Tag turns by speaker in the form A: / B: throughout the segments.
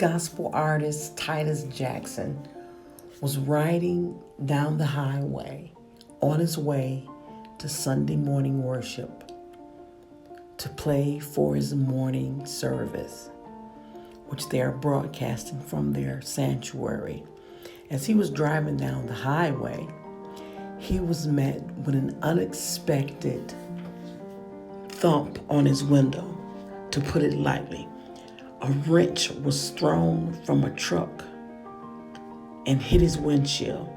A: gospel artist Titus Jackson was riding down the highway on his way to Sunday morning worship to play for his morning service, which they are broadcasting from their sanctuary. As he was driving down the highway, he was met with an unexpected thump on his window, to put it lightly. A wrench was thrown from a truck and hit his windshield,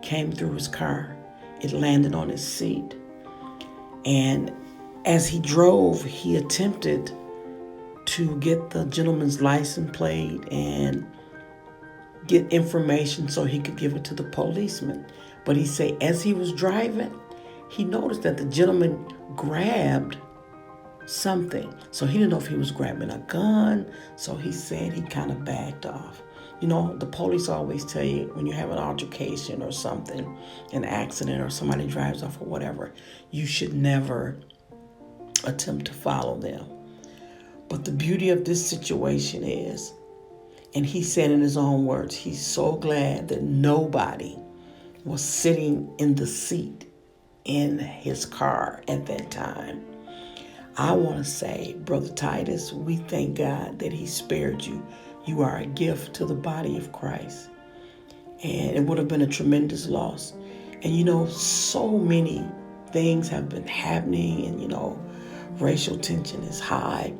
A: came through his car. It landed on his seat. And as he drove, he attempted to get the gentleman's license plate and get information so he could give it to the policeman. But he said as he was driving, he noticed that the gentleman grabbed something. So he didn't know if he was grabbing a gun. So he said he kind of backed off. You know, the police always tell you when you have an altercation or something, an accident or somebody drives off or whatever, you should never attempt to follow them. But the beauty of this situation is, and he said in his own words, he's so glad that nobody was sitting in the seat in his car at that time. I want to say, Brother Titus, we thank God that he spared you. You are a gift to the body of Christ. And it would have been a tremendous loss. And you know, so many things have been happening and, you know, racial tension is high.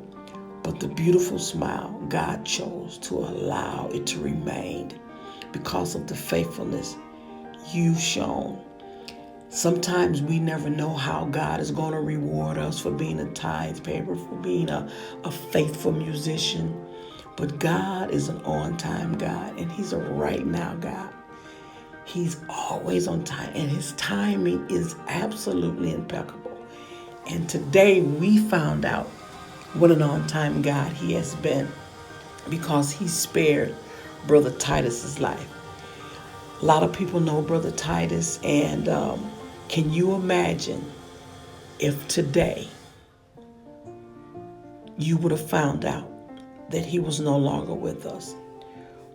A: But the beautiful smile, God chose to allow it to remain because of the faithfulness you've shown. Sometimes we never know how God is going to reward us for being a tithe payer, for being a faithful musician. But God is an on-time God, and he's a right-now God. He's always on time, and his timing is absolutely impeccable. And today we found out what an on-time God he has been because he spared Brother Titus's life. A lot of people know Brother Titus, and can you imagine if today you would have found out that he was no longer with us?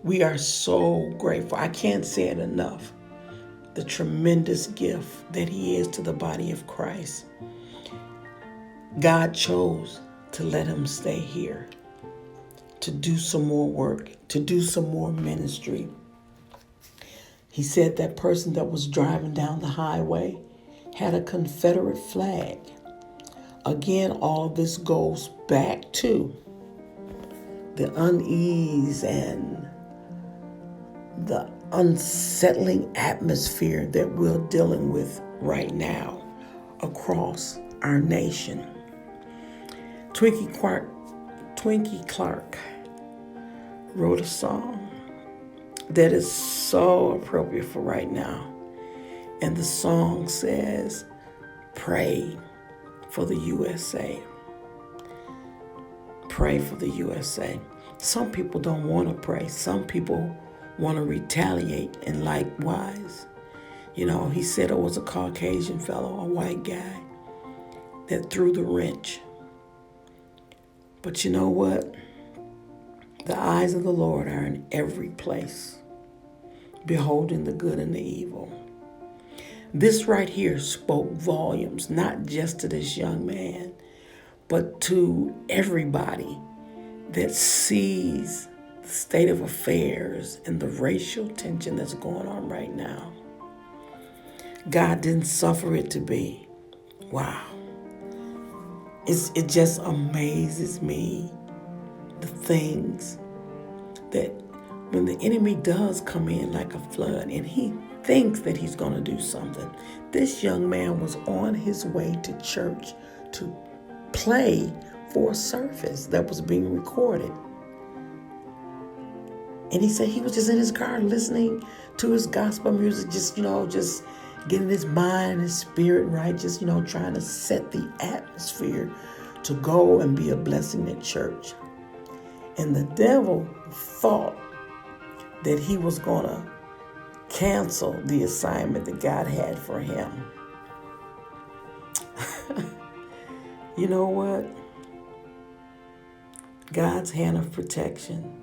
A: We are so grateful. I can't say it enough. The tremendous gift that he is to the body of Christ. God chose to let him stay here, to do some more work, to do some more ministry. He said that person that was driving down the highway had a Confederate flag. Again, all of this goes back to the unease and the unsettling atmosphere that we're dealing with right now across our nation. Twinkie Clark wrote a song that is so appropriate for right now. And the song says, pray for the USA. Pray for the USA. Some people don't want to pray. Some people want to retaliate, and likewise. You know, he said it was a Caucasian fellow, a white guy, that threw the wrench. But you know what? The eyes of the Lord are in every place, beholding the good and the evil. This right here spoke volumes, not just to this young man, but to everybody that sees the state of affairs and the racial tension that's going on right now. God didn't suffer it to be. Wow. It just amazes me, the things that when the enemy does come in like a flood and he thinks that he's going to do something. This young man was on his way to church to play for a service that was being recorded. And he said he was just in his car listening to his gospel music, just getting his mind, his spirit right, trying to set the atmosphere to go and be a blessing at church. And the devil thought that he was going to cancel the assignment that God had for him. You know what? God's hand of protection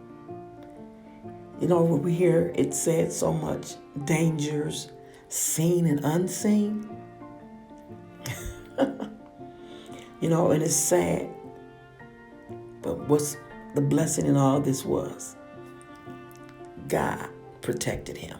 A: You know, when we hear it said so much, dangers seen and unseen. You know, and it's sad. But what's the blessing in all this was God protected him.